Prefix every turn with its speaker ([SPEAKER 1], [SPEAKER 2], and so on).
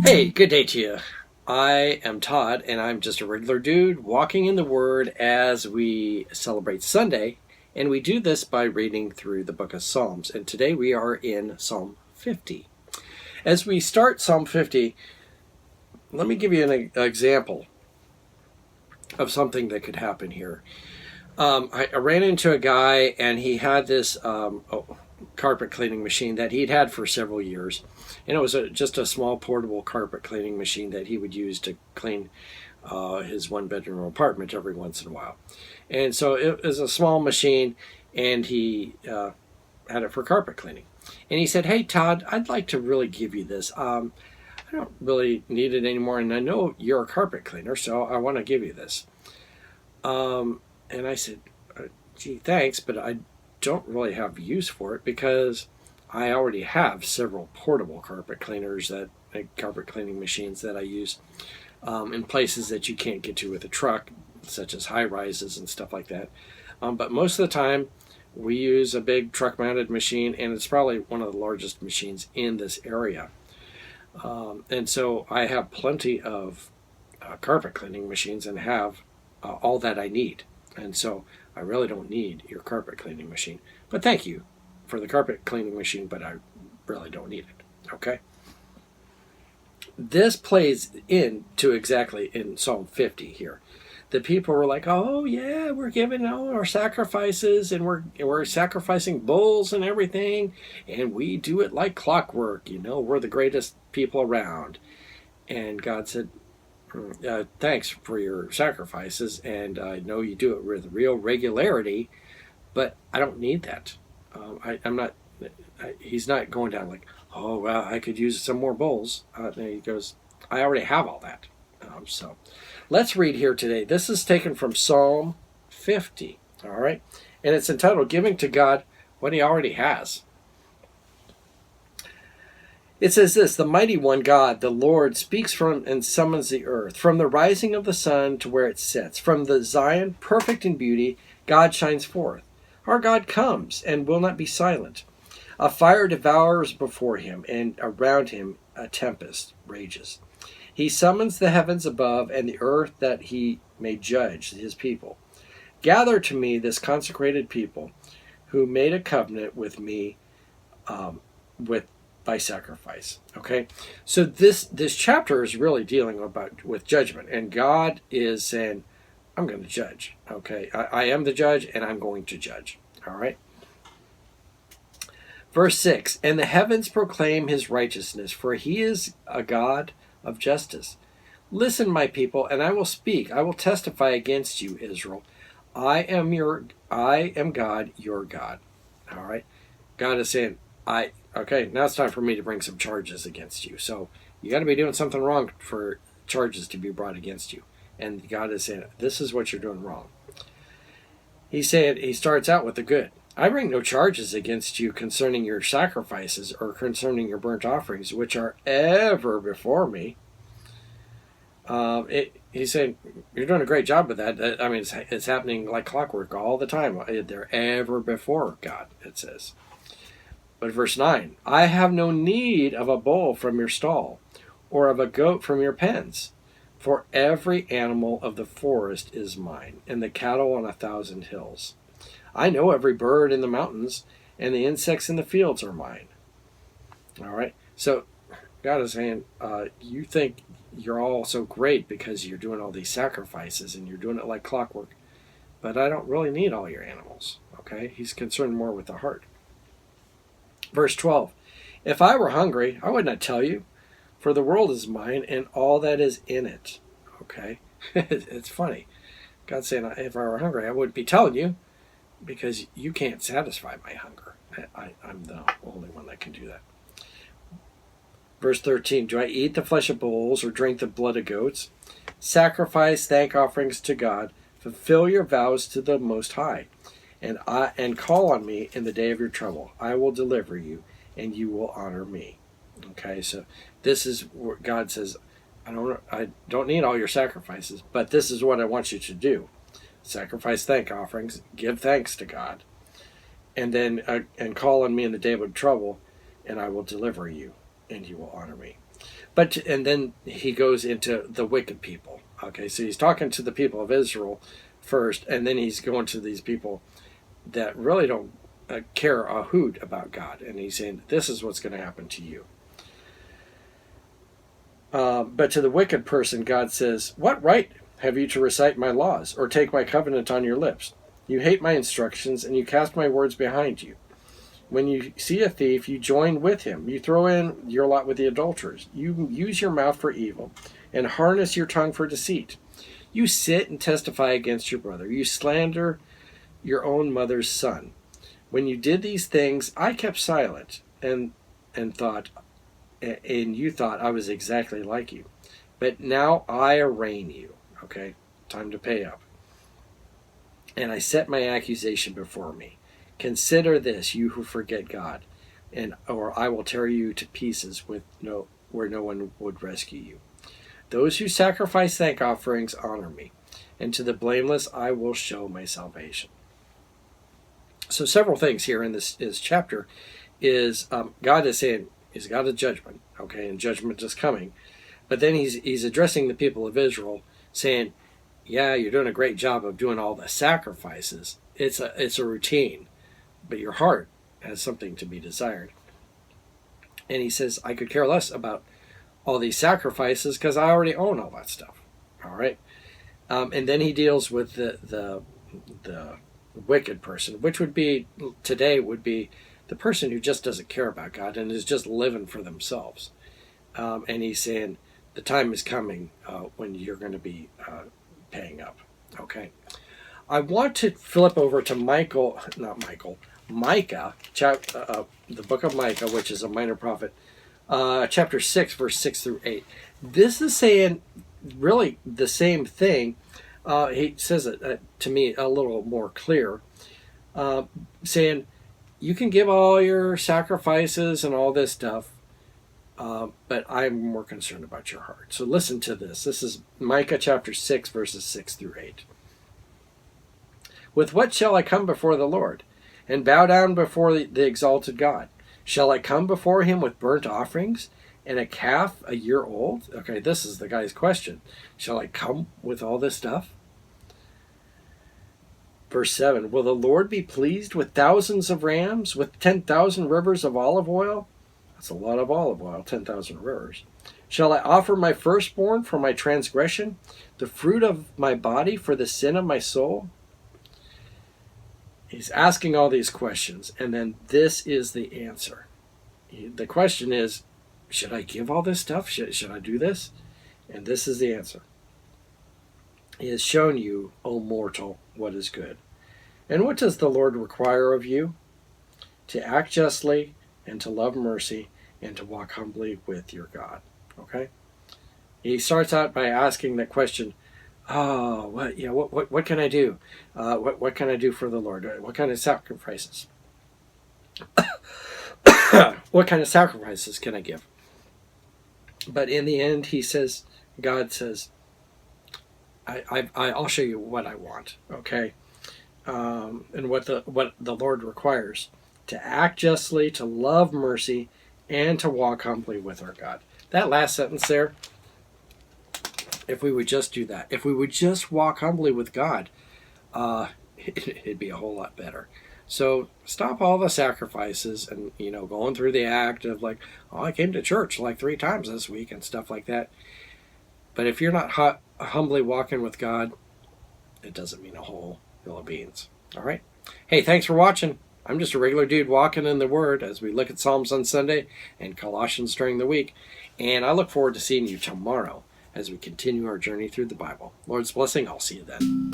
[SPEAKER 1] Hey, good day to you. I am Todd, and I'm just a regular dude walking in the Word as we celebrate Sunday. And we do this by reading through the book of Psalms. And today we are in Psalm 50. As we start Psalm 50, let me give you an example of something that could happen here. I ran into a guy, and he had this carpet cleaning machine that he'd had for several years. And it was just a small portable carpet cleaning machine that he would use to clean his one-bedroom apartment every once in a while. And so it was a small machine, and he had it for carpet cleaning. And he said, "Hey, Todd, I'd like to really give you this. I don't really need it anymore, and I know you're a carpet cleaner, so I want to give you this." And I said, "Gee, thanks, but I don't really have use for it because I already have several portable carpet cleaners carpet cleaning machines that I use in places that you can't get to with a truck, such as high rises and stuff like that. But most of the time, we use a big truck-mounted machine, and it's probably one of the largest machines in this area. And so I have plenty of carpet cleaning machines and have all that I need. And so I really don't need your carpet cleaning machine. But thank you for the carpet cleaning machine, but I really don't need it." Okay? This plays into exactly in Psalm 50 here. The people were like, "Oh yeah, we're giving all our sacrifices, and we're sacrificing bulls and everything, and we do it like clockwork. We're the greatest people around." And God said, "Thanks for your sacrifices, and I know you do it with real regularity, but I don't need that. I'm not." He's not going down like, "Oh well, I could use some more bowls." He goes, "I already have all that." So let's read here today. This is taken from Psalm 50. All right, and it's entitled "Giving to God What He Already Has." It says this: "The mighty one, God, the Lord, speaks from and summons the earth. From the rising of the sun to where it sets, from the Zion, perfect in beauty, God shines forth. Our God comes and will not be silent. A fire devours before him, and around him a tempest rages. He summons the heavens above and the earth that he may judge his people. Gather to me this consecrated people who made a covenant with me with by sacrifice." Okay, so this chapter is really dealing with judgment, and God is saying, "I'm going to judge." Okay, I am the judge, and I'm going to judge. All right. Verse 6, "And the heavens proclaim his righteousness, for he is a God of justice. Listen, my people, and I will speak. I will testify against you, Israel. I am God, your God." All right. God is saying, okay, now it's time for me to bring some charges against you. So you got to be doing something wrong for charges to be brought against you. And God is saying, this is what you're doing wrong. He starts out with the good. "I bring no charges against you concerning your sacrifices or concerning your burnt offerings, which are ever before me." He's saying, you're doing a great job with that. I mean, it's happening like clockwork all the time. They're ever before God, it says. But verse 9, "I have no need of a bull from your stall, or of a goat from your pens. For every animal of the forest is mine, and the cattle on 1,000 hills. I know every bird in the mountains, and the insects in the fields are mine." All right. So God is saying, you think you're all so great because you're doing all these sacrifices and you're doing it like clockwork, but I don't really need all your animals. Okay. He's concerned more with the heart. Verse 12, "If I were hungry, I would not tell you, for the world is mine and all that is in it." Okay. It's funny. God's saying, if I were hungry, I wouldn't be telling you, because you can't satisfy my hunger. I'm the only one that can do that. Verse 13, "Do I eat the flesh of bulls or drink the blood of goats? Sacrifice thank offerings to God. Fulfill your vows to the Most High, and call on me in the day of your trouble. I will deliver you, and you will honor me." Okay, so this is where God says, I don't need all your sacrifices, but this is what I want you to do. Sacrifice thank offerings, give thanks to God, and then and call on me in the day of trouble, and I will deliver you, and you will honor me. And then he goes into the wicked people. Okay, so he's talking to the people of Israel first, and then he's going to these people that really don't care a hoot about God, and he's saying, this is what's going to happen to you. But to the wicked person, God says, what right have you to recite my laws or take my covenant on your lips? You hate my instructions, and you cast my words behind you. When you see a thief, you join with him. You throw in your lot with the adulterers. You use your mouth for evil and harness your tongue for deceit. You sit and testify against your brother. You slander your own mother's son. When you did these things, I kept silent and you thought I was exactly like you. But now I arraign you. Okay, time to pay up. And I set my accusation before me. Consider this, you who forget God, or I will tear you to pieces where no one would rescue you. Those who sacrifice thank offerings honor me, and to the blameless I will show my salvation. So several things here in this chapter is God is saying he's got a judgment, okay, and judgment is coming. But then he's addressing the people of Israel, saying, yeah, you're doing a great job of doing all the sacrifices. It's a routine, but your heart has something to be desired. And he says, I could care less about all these sacrifices because I already own all that stuff. All right. And then he deals with the wicked person, which would be the person who just doesn't care about God and is just living for themselves. And he's saying the time is coming when you're going to be paying up. Okay. I want to flip over to Micah, the book of Micah, which is a minor prophet, chapter 6, verse 6 through 8. This is saying really the same thing. He says it to me a little more clear, saying you can give all your sacrifices and all this stuff, but I'm more concerned about your heart. So listen to this. This is Micah chapter 6, verses 6 through 8. With what shall I come before the Lord, and bow down before the exalted God? Shall I come before him with burnt offerings, and a calf a year old? Okay, this is the guy's question. Shall I come with all this stuff? Verse 7, will the Lord be pleased with thousands of rams, with 10,000 rivers of olive oil? That's a lot of olive oil, 10,000 rivers. Shall I offer my firstborn for my transgression, the fruit of my body for the sin of my soul? He's asking all these questions, and then this is the answer. The question is, should I give all this stuff? Should I do this? And this is the answer. He has shown you, O mortal, what is good. And what does the Lord require of you? To act justly, and to love mercy, and to walk humbly with your God. Okay? He starts out by asking that question, what can I do? What can I do for the Lord? What kind of sacrifices? What kind of sacrifices can I give? But in the end, God says, I'll show you what I want, okay? And what the Lord requires. To act justly, to love mercy, and to walk humbly with our God. That last sentence there, if we would just do that, if we would just walk humbly with God, it'd be a whole lot better. So stop all the sacrifices and, going through the act of like, I came to church like 3 times this week and stuff like that. But if you're not humbly walking with God, it doesn't mean a whole hill of beans. All right. Hey, thanks for watching. I'm just a regular dude walking in the Word as we look at Psalms on Sunday and Colossians during the week. And I look forward to seeing you tomorrow as we continue our journey through the Bible. Lord's blessing. I'll see you then.